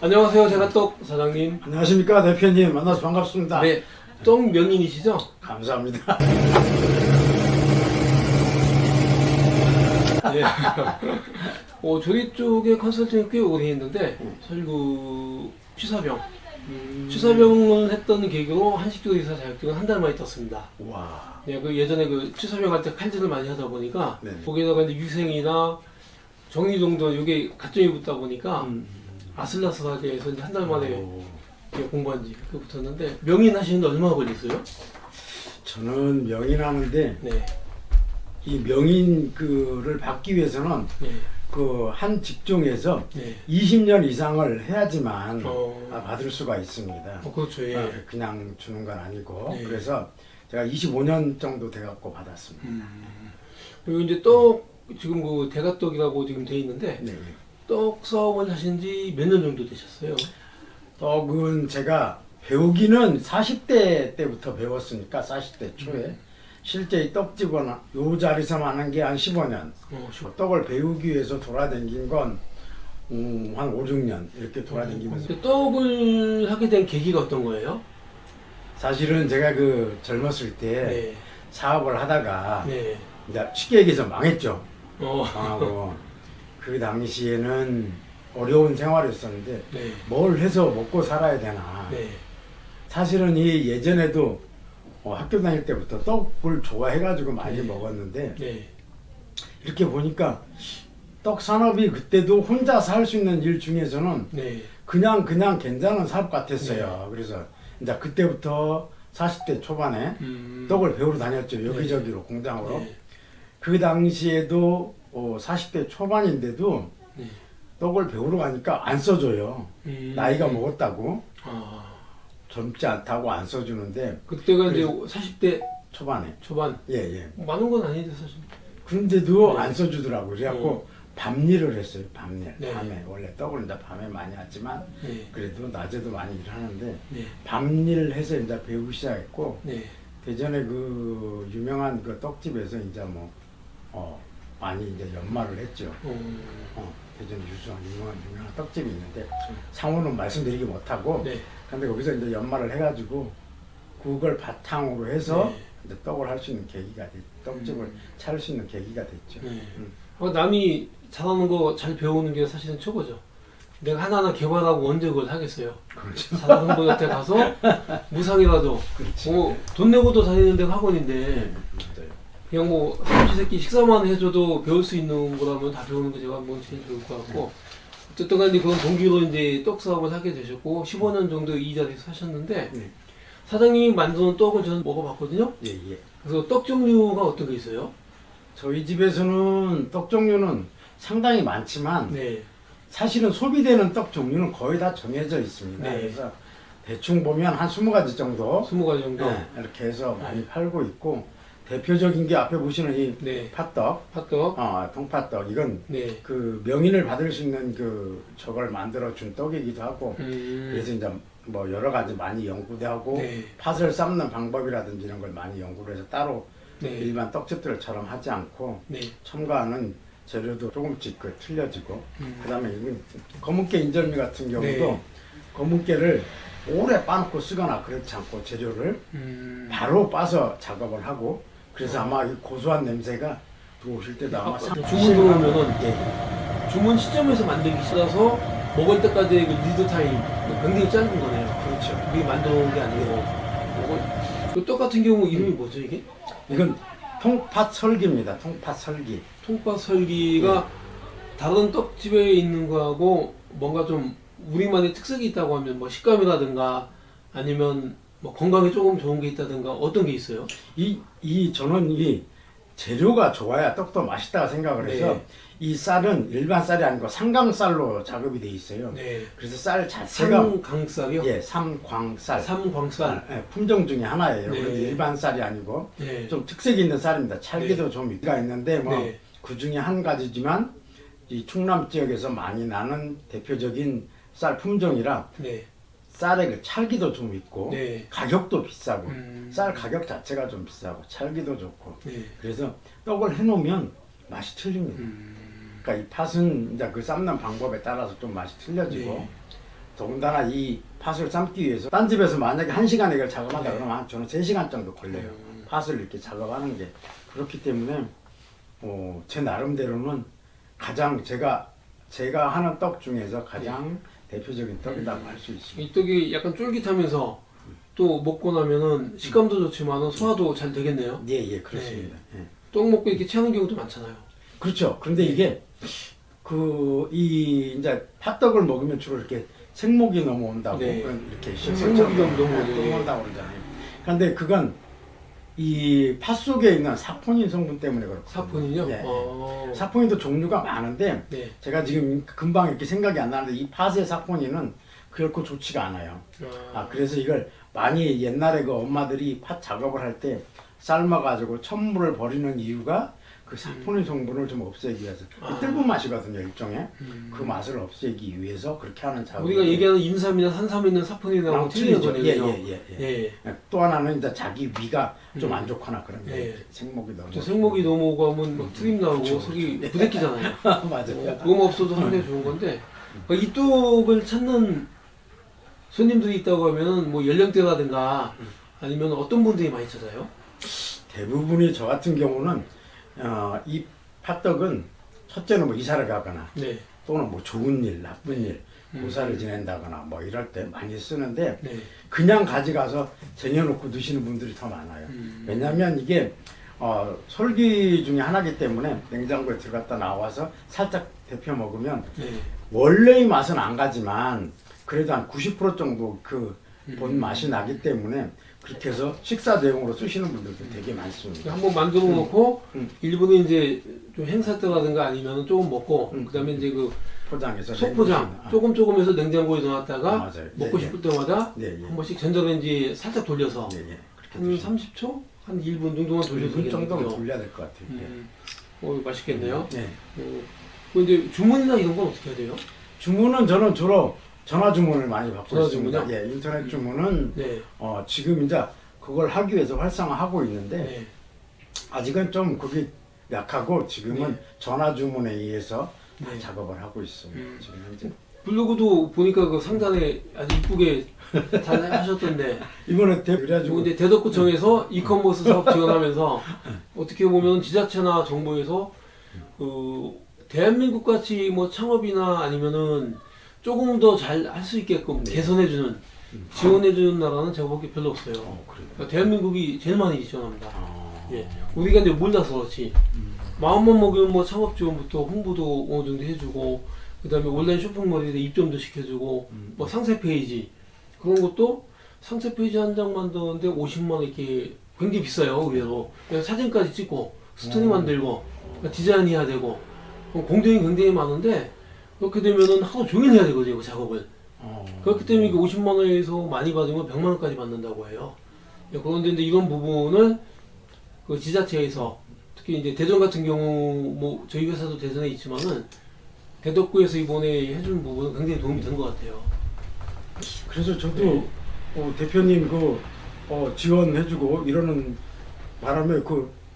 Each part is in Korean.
안녕하세요. 제가 떡 사장님. 안녕하십니까 대표님, 만나서 반갑습니다. 네, 떡 명인이시죠? 감사합니다. 네. 저희 쪽에 컨설팅이 꽤 오래 했는데 사실 그 취사병, 취사병을 했던 계기로 한식조리사 자격증을 한 달 만에 땄습니다. 와. 네, 그 예전에 그 취사병 할 때 칼질을 많이 하다 보니까 네. 거기에다가 이제 위생이나 정리정돈 이게 가점이 붙다 보니까 아슬아슬하게 해서 한 달 만에 오. 공부한 지 그렇게 붙었는데 명인 하시는데 얼마나 걸렸어요? 저는 명인하는데 네. 이 명인 그를 받기 위해서는 네. 그 한 직종에서 네. 20년 이상을 해야지만 어. 받을 수가 있습니다. 그렇죠. 예. 그냥 주는 건 아니고. 네. 그래서 제가 25년 정도 돼갖고 받았습니다. 그리고 이제 떡 지금 그 대가떡이라고 지금 돼 있는데 네. 떡 사업을 하신 지 몇 년 정도 되셨어요? 떡은 제가 배우기는 40대 때부터 배웠으니까 40대 초에 실제 이 떡집은 요 자리에서만 한 게 한 15년. 떡을 배우기 위해서 돌아다닌 건 한 5, 6년 이렇게 돌아다니면서. 근데 떡을 하게 된 계기가 어떤 거예요? 사실은 제가 그 젊었을 때 네. 사업을 하다가 네. 이제 쉽게 얘기해서 망했죠. 어. 망하고 그 당시에는 어려운 생활이었었는데 네. 뭘 해서 먹고 살아야 되나. 네. 사실은 이 예전에도 학교 다닐 때부터 떡을 좋아해가지고 많이 네. 먹었는데 네. 이렇게 보니까 떡 산업이 그때도 혼자서 할 수 있는 일 중에서는 네. 그냥 괜찮은 사업 같았어요. 그래서 이제 그때부터 40대 초반에 떡을 배우러 다녔죠. 여기저기로 공장으로. 네. 그 당시에도 40대 초반인데도 네. 떡을 배우러 가니까 안 써줘요. 나이가 먹었다고. 아. 젊지 않다고 안 써주는데 그때가 이제 40대 초반에. 초반. 예. 많은 건 아닌데 사실. 그런데도 네. 안 써주더라고요. 그래갖고 밤일을 했어요. 밤일. 네. 밤에. 원래 떡을 이제 밤에 많이 하지만 네. 그래도 낮에도 많이 일하는데 네. 밤일 해서 이제 배우기 시작했고 네. 대전에 그 유명한 그 떡집에서 이제 뭐 많이 이제 연말을 했죠. 대전 유수한 유명한 떡집이 있는데 상호는 말씀드리기 못하고 네. 근데 거기서 이제 연말을 해가지고 그걸 바탕으로 해서 네. 이제 떡을 할 수 있는 계기가 떡집을 차릴 수 있는 계기가 됐죠. 네. 남이 잘하는 거 잘 배우는 게 사실은 최고죠. 내가 하나하나 개발하고 언제 그걸 하겠어요. 그렇죠. 잘하는 분한테 가서 무상이라도 그렇지. 돈 내고도 다니는 데가 학원인데 맞아요. 그냥 뭐 삼시세끼 식사만 해줘도 배울 수 있는 거라면 다 배우는 게 제가 뭐 제일 좋을 것 같고 어쨌든 간에 그런 동기로 이제 떡 사업을 하게 되셨고 15년 정도 이 자리에서 하셨는데 네. 사장님이 만드는 떡을 저는 먹어봤거든요. 예. 그래서 떡 종류가 어떤 게 있어요? 저희 집에서는 떡 종류는 상당히 많지만 네. 사실은 소비되는 떡 종류는 거의 다 정해져 있습니다. 네. 그래서 대충 보면 한 20가지 정도 20가지 정도. 네, 이렇게 해서 많이 팔고 있고 대표적인 게 앞에 보시는 이 네. 팥떡, 팥떡. 통팥떡 이건 네. 그 명인을 받을 수 있는 그 저걸 만들어 준 떡이기도 하고 그래서 이제 뭐 여러 가지 많이 연구도 하고 네. 팥을 삶는 방법이라든지 이런 걸 많이 연구를 해서 따로 네. 일반 떡집들처럼 하지 않고 네. 첨가하는 재료도 조금씩 틀려지고 그다음에 이건 검은깨 인절미 같은 경우도 네. 검은깨를 오래 빠놓고 쓰거나 그렇지 않고 재료를 바로 빠서 작업을 하고 그래서 아마 이 고소한 냄새가 들어오실 때도 아마 주문 들어오면은 주문 시점에서 만들기 싫어서 먹을 때까지의 그 리드 타임 굉장히 짧은 거네요. 그렇죠. 미리 만들어 놓은 게 아니고 그떡 같은 경우 이름이 뭐죠 이게? 이건 통팥 설기입니다. 통팥 설기. 통팥 설기가 다른 떡집에 있는 거하고 뭔가 좀 우리만의 특색이 있다고 하면 뭐 식감이라든가 아니면 뭐 건강에 조금 좋은 게 있다든가 어떤 게 있어요? 저는 이 재료가 좋아야 떡도 맛있다고 생각을 해서 네. 이 쌀은 일반 쌀이 아니고 삼강쌀로 작업이 돼 있어요. 네. 그래서 쌀 자체가 삼강쌀이요? 예, 삼광쌀. 삼광쌀. 예, 품종 중에 하나예요. 네. 그런데 일반 쌀이 아니고 네. 좀 특색이 있는 쌀입니다. 찰기도 네. 좀 있가 있는데 뭐 네. 그 중에 한 가지지만 이 충남 지역에서 많이 나는 대표적인 쌀 품종이라 네. 쌀의 그 찰기도 좀 있고 네. 가격도 비싸고 쌀 가격 자체가 좀 비싸고 찰기도 좋고 네. 그래서 떡을 해놓으면 맛이 틀립니다. 그러니까 이 팥은 이제 그 삶는 방법에 따라서 좀 맛이 틀려지고 네. 더군다나 이 팥을 삶기 위해서 딴 집에서 만약에 1시간에 이걸 작업한다 네. 그러면 저는 3시간 정도 걸려요. 팥을 이렇게 작업하는 게. 그렇기 때문에 제 나름대로는 가장 제가 하는 떡 중에서 가장 대표적인 떡이라고 할 수 있습니다. 이 떡이 약간 쫄깃하면서 또 먹고 나면은 식감도 좋지만 소화도 잘 되겠네요. 예, 그렇습니다. 예. 떡 먹고 이렇게 취하는 경우도 많잖아요. 그렇죠. 그런데 이게 이제 팥떡을 먹으면 주로 이렇게 생목이 넘어온다고 네. 이렇게 생목이 넘어오죠. 넘어온다고 그러잖아요. 그런데 그건 이 팥 속에 있는 사포닌 성분 때문에 그렇거든요. 사포닌요? 예. 사포닌도 종류가 많은데 네. 제가 지금 금방 이렇게 생각이 안 나는데 이 팥의 사포닌은 결코 좋지가 않아요. 그래서 이걸 많이 옛날에 그 엄마들이 팥 작업을 할 때 삶아가지고 천물을 버리는 이유가 그 사포닌 성분을 좀 없애기 위해서 뜰분 맛이거든요, 일종의. 그 맛을 없애기 위해서 그렇게 하는 작업. 우리가 얘기하는 인삼이나 산삼에 있는 사포닌하고 틀리는 거네요. 예. 또 하나는 이제 자기 위가 좀 안 좋거나 그런 게 예. 생목이 너무. 저 생목이 넘어가면 막 트림 나오고 속이 부대끼잖아요. 맞아요. 그거 없어도 상당히 좋은 건데 이 떡을 찾는 손님들이 있다고 하면 뭐 연령대라든가 아니면 어떤 분들이 많이 찾아요? 대부분이 저 같은 경우는 이 팥떡은 첫째는 뭐 이사를 가거나 네. 또는 뭐 좋은 일, 나쁜 일, 고사를 지낸다거나 뭐 이럴 때 많이 쓰는데 네. 그냥 가져가서 쟁여놓고 드시는 분들이 더 많아요. 왜냐하면 이게 설기 중에 하나이기 때문에 냉장고에 들어갔다 나와서 살짝 데펴 먹으면 네. 원래의 맛은 안 가지만 그래도 한 90% 정도 그 본 맛이 나기 때문에 그렇게 해서 식사 대용으로 쓰시는 분들도 되게 많습니다. 한번 만들어 놓고 일부는 이제 좀 행사 때라든가 아니면 조금 먹고 그다음에 이제 그 포장해서 속포장 조금 해서 냉장고에 넣어놨다가 맞아요. 먹고 예, 싶을 때마다 예. 한 번씩 전자레인지 살짝 돌려서 그렇게 한 30초? 한 1분 정도만 돌려서 1분 정도는 되겠네요. 돌려야 될 것 같아요. 맛있겠네요. 예. 근데 주문이나 이런 건 어떻게 해야 돼요? 주문은 저는 주로 전화 주문을 많이 받고 전화 있습니다. 주문이요? 예, 인터넷 주문은 네. 지금 이제 그걸 하기 위해서 활성화하고 있는데 네. 아직은 좀 그게 약하고 지금은 네. 전화 주문에 의해서 네. 작업을 하고 있습니다. 지금 현재. 블로그도 보니까 그 상단에 아주 이쁘게 잘 하셨던데 이번에 그리고 그래가지고 이제 대덕구청에서 이커머스 사업 지원하면서 어떻게 보면 지자체나 정부에서 그 대한민국 같이 뭐 창업이나 아니면은 조금 더 잘 할 수 있게끔 개선해주는 지원해주는 나라는 제가 보기에 별로 없어요. 그래요. 그러니까 대한민국이 제일 많이 지원합니다. 아, 예, 우리가 이제 몰라서 그렇지. 마음만 먹으면 뭐 창업 지원부터 홍보도 어느 정도 해주고, 그다음에 온라인 쇼핑몰에 입점도 시켜주고, 뭐 상세 페이지 그런 것도 상세 페이지 한 장 만드는데 50만 원 이렇게 굉장히 비싸요, 의외로. 그래서 사진까지 찍고 스토리 만들고 그러니까 디자인해야 되고 공정이 굉장히 많은데 그렇게 되면은 하루 종일 해야 되거든요, 그 작업을. 그렇기 때문에 50만 원에서 많이 받으면 100만 원까지 받는다고 해요. 예, 그런데 이제 이런 부분을 그 지자체에서 특히 이제 대전 같은 경우 뭐 저희 회사도 대전에 있지만은 대덕구에서 이번에 해준 부분은 굉장히 도움이 된 것 같아요. 그래서 저도 대표님 지원해주고 이러는 바람에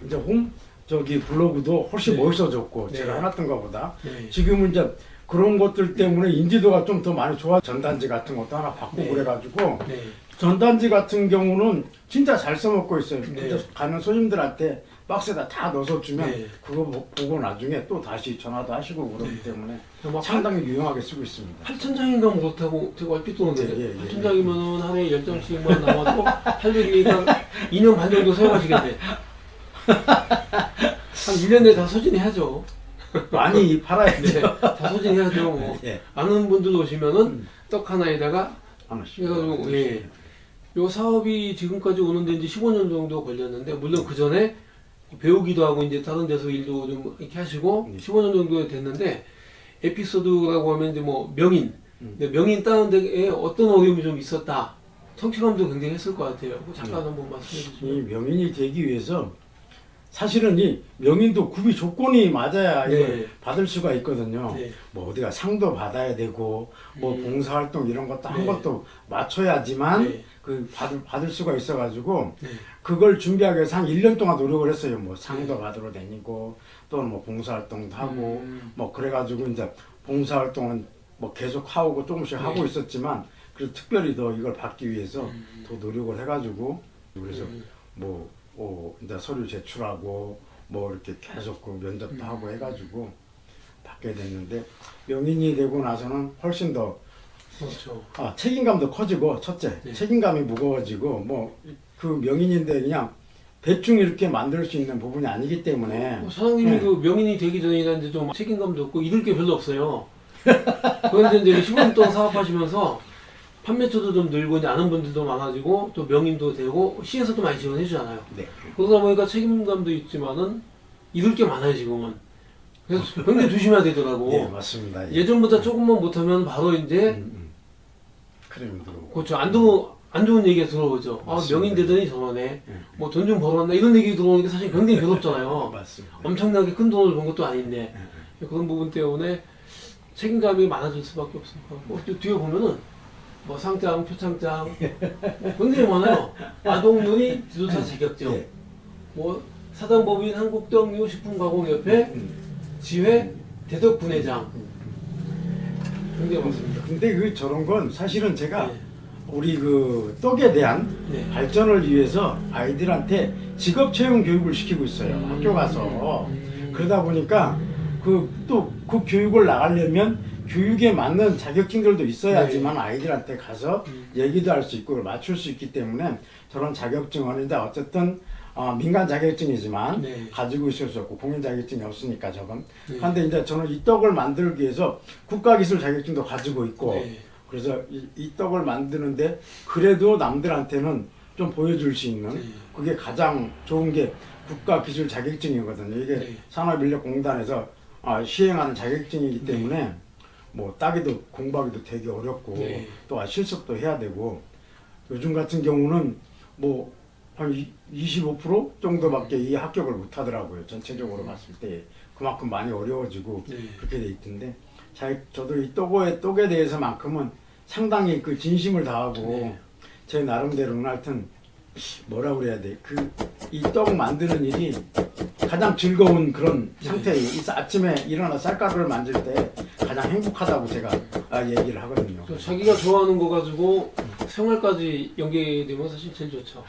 이제 블로그도 훨씬 네. 멋있어졌고 네. 제가 해놨던 것보다 네. 지금은 이제 그런 것들 때문에 인지도가 좀 더 많이 좋아. 전단지 같은 것도 하나 바꾸고 네. 그래가지고 네. 전단지 같은 경우는 진짜 잘 써먹고 있어요. 네. 근데 가는 손님들한테 박스에다 다 넣어서 주면 네. 그거 보고 나중에 또 다시 전화도 하시고 그러기 네. 때문에 막 상당히 유용하게 쓰고 있습니다. 8,000장인가 뭐 그렇다고 제가 얼핏 들었는데 예. 8,000장이면은 하루에 10장씩만 나와도 800이니까 2년 반 정도 사용하시겠네. 한 1년 내에 다 소진해야죠. 많이 팔아야죠. 네, 다 소진해야죠. 뭐. 예. 아는 분들 오시면은 떡 하나에다가 하나씩. 그래가지고 예. 요 사업이 지금까지 오는데 이제 15년 정도 걸렸는데 물론 그 전에 배우기도 하고 이제 다른 데서 일도 좀 이렇게 하시고 15년 정도 됐는데 에피소드라고 하면 이제 뭐 명인 근데 명인 따는 데에 어떤 어려움이 좀 있었다. 성취감도 굉장히 했을 것 같아요. 잠깐 한번 말씀해 이 주시면. 명인이 되기 위해서 사실은 이 명인도 구비 조건이 맞아야 네. 이걸 받을 수가 있거든요. 네. 뭐 어디가 상도 받아야 되고 뭐 봉사활동 이런 것도 한 네. 것도 맞춰야지만 네. 그 받을 수가 있어가지고 네. 그걸 준비하기 위해서 한 1년 동안 노력을 했어요. 뭐 상도 받으러 다니고 또는 뭐 봉사활동도 하고 뭐 그래가지고 이제 봉사활동은 뭐 계속 하고 조금씩 네. 하고 있었지만 그래서 특별히 더 이걸 받기 위해서 더 노력을 해가지고 그래서 뭐 이제 서류 제출하고 뭐 이렇게 계속 그 면접도 하고 해가지고 받게 됐는데 명인이 되고 나서는 훨씬 더 그렇죠. 책임감도 커지고 첫째 네. 책임감이 무거워지고 뭐 그 명인인데 그냥 대충 이렇게 만들 수 있는 부분이 아니기 때문에 사장님이 네. 그 명인이 되기 전에는 이제 좀 책임감도 없고 잃을 게 별로 없어요. 그런데 이제 15년 동안 사업하시면서 판매처도 좀 늘고 이제 아는 분들도 많아지고 또 명인도 되고 시에서도 많이 지원해 주잖아요. 네. 그러다 보니까 책임감도 있지만은 잃을 게 많아요 지금은. 그래서 굉장히 조심해야 되더라고. 예, 맞습니다. 예. 예전보다 조금만 못하면 바로 이제 크림도 그렇죠. 안 좋은 얘기가 들어오죠. 맞습니다. 명인 되더니 저러네. 뭐 돈 좀 벌었나 이런 얘기 들어오니까 사실 굉장히 괴롭잖아요. 맞습니다. 엄청나게 큰 돈을 번 것도 아닌데 그런 부분 때문에 책임감이 많아질 수밖에 없습니다. 뭐 뒤에 보면은 뭐 상장, 표창장 굉장히 많아요. 아동누리 지도사 자격증, 예. 뭐 사단법인 한국떡류식품가공협회 지회 대덕 분회장 굉장히 많습니다. 근데 그 저런 건 사실은 제가 네. 우리 그 떡에 대한 네. 발전을 위해서 아이들한테 직업 채용 교육을 시키고 있어요. 학교 가서. 그러다 보니까 그 교육을 나가려면 교육에 맞는 자격증들도 있어야지만 아이들한테 가서 얘기도 할 수 있고 맞출 수 있기 때문에 저런 자격증은 이제 어쨌든 민간 자격증이지만 네. 가지고 있을 수 없고 공인 자격증이 없으니까 저건. 네. 그런데 이제 저는 이 떡을 만들기 위해서 국가기술 자격증도 가지고 있고 네. 그래서 이 떡을 만드는데 그래도 남들한테는 좀 보여줄 수 있는 네. 그게 가장 좋은 게 국가기술 자격증이거든요. 이게 네. 산업인력공단에서 시행하는 자격증이기 때문에 뭐 따기도 공부하기도 되게 어렵고 네. 또 실습도 해야 되고 요즘 같은 경우는 뭐 한 25% 정도밖에 이 합격을 못 하더라고요. 전체적으로 봤을 때 그만큼 많이 어려워지고 네. 그렇게 돼 있던데 저도 이 떡에 대해서만큼은 상당히 그 진심을 다하고 네. 제 나름대로는 하여튼 뭐라 그래야 돼. 이 떡 만드는 일이 가장 즐거운 그런 상태예요. 아침에 일어나 쌀가루를 만질 때 가장 행복하다고 제가 얘기를 하거든요. 자기가 좋아하는 거 가지고 생활까지 연계되면 사실 제일 좋죠.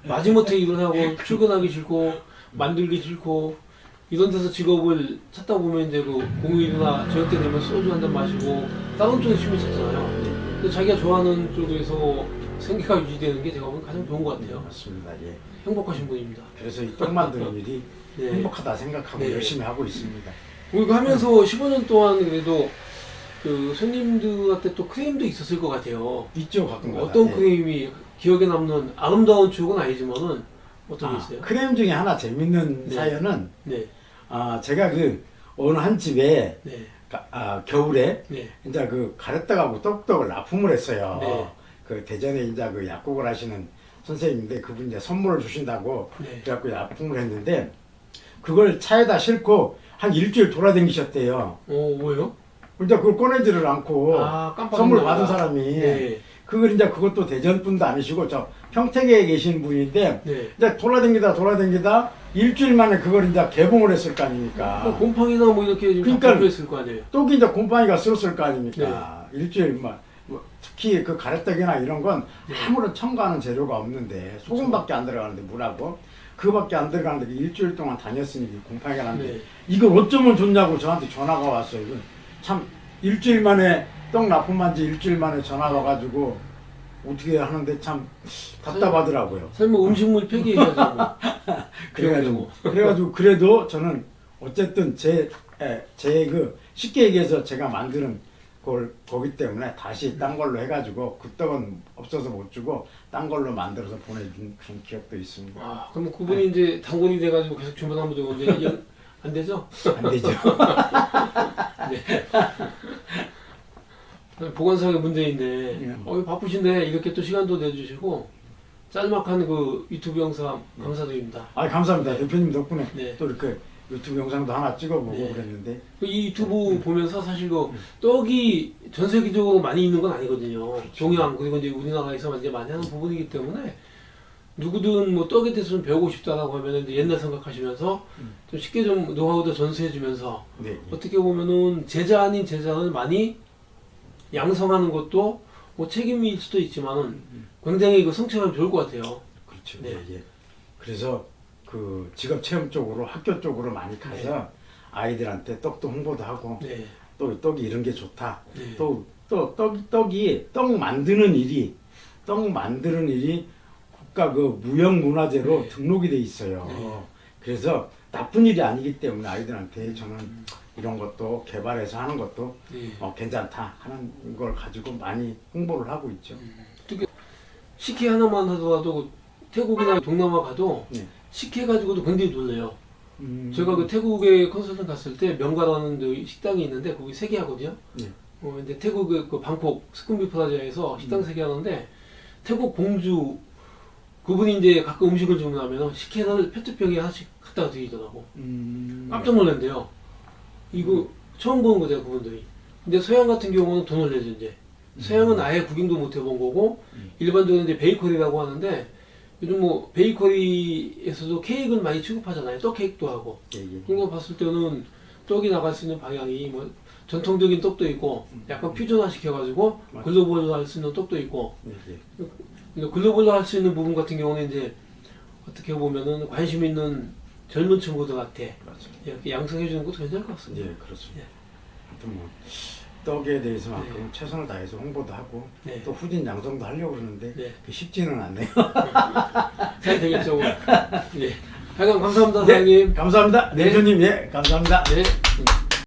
마지못해 일을 하고 출근하기 싫고 만들기 싫고 이런 데서 직업을 찾다 보면 이제 그 공휴일이나 저녁 때 되면 소주 한 잔 마시고 다른 쪽에 취미 찾잖아요. 근데 자기가 좋아하는 쪽에서 생계가 유지되는 게 제가 보면 가장 좋은 것 같아요. 맞습니다. 예. 행복하신 분입니다. 그래서 이 떡 만드는 일이 네. 행복하다 생각하고 네. 열심히 하고 있습니다. 그리고 하면서 15년 동안 그래도 그 손님들한테 또 크레임도 있었을 것 같아요. 있죠, 가끔가다. 어떤 예. 크레임이 기억에 남는 아름다운 추억은 아니지만은 어떤 게 있어요? 크레임 중에 하나 재밌는 네. 사연은 네, 제가 그 어느 한 집에 네, 겨울에 네, 이제 그 가래떡하고 떡떡을 납품을 했어요. 네. 그 대전에 이제 그 약국을 하시는 선생님인데 그분 이제 선물을 주신다고 네. 그래갖고 납품을 했는데 그걸 차에다 싣고 한 일주일 돌아다니셨대요. 뭐예요? 근데 그걸 꺼내지를 않고 깜빡 선물 했나 받은 보다. 사람이 네, 그걸 이제 그것도 대전 분도 아니시고 저 평택에 계신 분인데 네. 이제 돌아다니다 일주일 만에 그걸 이제 개봉을 했을 거 아닙니까? 뭐 곰팡이나 뭐 이렇게 좀 그러니까 잡혀있을 거 아니에요? 떡이 이제 곰팡이가 쓸었을 거 아닙니까? 일주일 뭐 특히 그 가래떡이나 이런 건 아무런 첨가하는 재료가 없는데 소금밖에 안 들어가는데 물하고 그거밖에 안 들어가는데 일주일 동안 다녔으니 곰팡이가 났는데 네. 이걸 어쩌면 좋냐고 저한테 전화가 왔어요. 이건 참 일주일 만에 떡 납품한 지 일주일 만에 전화 와가지고 어떻게 하는데 참 답답하더라고요. 설마 음식물 폐기해야죠. 뭐. 그래가지고 그래도 저는 어쨌든 제 그 쉽게 얘기해서 제가 만드는 거기 때문에 다시 딴 걸로 해가지고 그 떡은 없어서 못 주고 딴 걸로 만들어서 보내준 그런 기억도 있습니다. 그럼 그분이 이제 당군이 돼가지고 계속 주문하면 되는데 이게 안 되죠? 안 되죠. 네. 보관상의 문제인데 바쁘신데 이렇게 또 시간도 내주시고 짤막한 그 유튜브 영상 감사드립니다. 감사합니다. 대표님 덕분에 네. 또 이렇게 유튜브 영상도 하나 찍어보고 네. 그랬는데 이 유튜브 보면서 사실 그 떡이 전 세계적으로 많이 있는 건 아니거든요. 동양 그리고 이제 우리나라에서 이제 많이 하는 부분이기 때문에 누구든 뭐 떡에 대해서 좀 배우고 싶다라고 하면 이제 옛날 생각하시면서 좀 쉽게 좀 노하우도 전수해주면서 네. 어떻게 보면은 제자 아닌 제자는 많이 양성하는 것도 뭐 책임일 수도 있지만은 굉장히 그 성취감이 좋을 것 같아요. 그렇죠. 네. 예, 예. 그래서 그 직업 체험 쪽으로 학교 쪽으로 많이 가서 아이들한테 떡도 홍보도 하고 네. 또 떡이 이런 게 좋다. 네. 또 떡이 떡 만드는 일이 국가 그 무형문화재로 네. 등록이 돼 있어요. 네. 그래서 나쁜 일이 아니기 때문에 아이들한테 저는 이런 것도 개발해서 하는 것도 네. 괜찮다 하는 걸 가지고 많이 홍보를 하고 있죠. 특히 식혜 하나만 하더라도 태국이나 동남아 가도 네. 식혜 가지고도 굉장히 놀래요. 제가 그 태국에 컨설팅 갔을 때 명가라는 그 식당이 있는데 거기 세 개 하거든요. 네. 근데 태국 그 방콕 스쿤비 플라자에서 식당 세 개 하는데 태국 공주 그분이 이제 가끔 음식을 주문하면 식혜를 페트병에 하나씩 갖다가 드리더라고. 깜짝 놀란대요. 이거 처음 보는 거죠 그분들이. 근데 서양 같은 경우는 돈을 내죠 이제. 서양은 아예 구경도 못 해본 거고 일반적으로 이제 베이커리라고 하는데 요즘 뭐 베이커리에서도 케이크를 많이 취급하잖아요. 떡 케이크도 하고. 예, 예. 그런 거 봤을 때는 떡이 나갈 수 있는 방향이 뭐 전통적인 떡도 있고 약간 퓨전화 시켜가지고 맞아요. 글로벌로 할 수 있는 떡도 있고 예, 예. 근데 글로벌로 할 수 있는 부분 같은 경우는 이제 어떻게 보면은 관심 있는 젊은 친구들한테 맞아요. 이렇게 양성해 주는 것도 괜찮을 것 같습니다. 예, 그렇습니다. 하여튼 뭐 떡에 대해서만큼 네. 최선을 다해서 홍보도 하고 네. 또 후진 양성도 하려고 그러는데 네. 그게 쉽지는 않네요. 잘 되겠죠. 네. 하여간 감사합니다, 네, 사장님. 감사합니다. 네. 대표님, 예, 감사합니다. 네.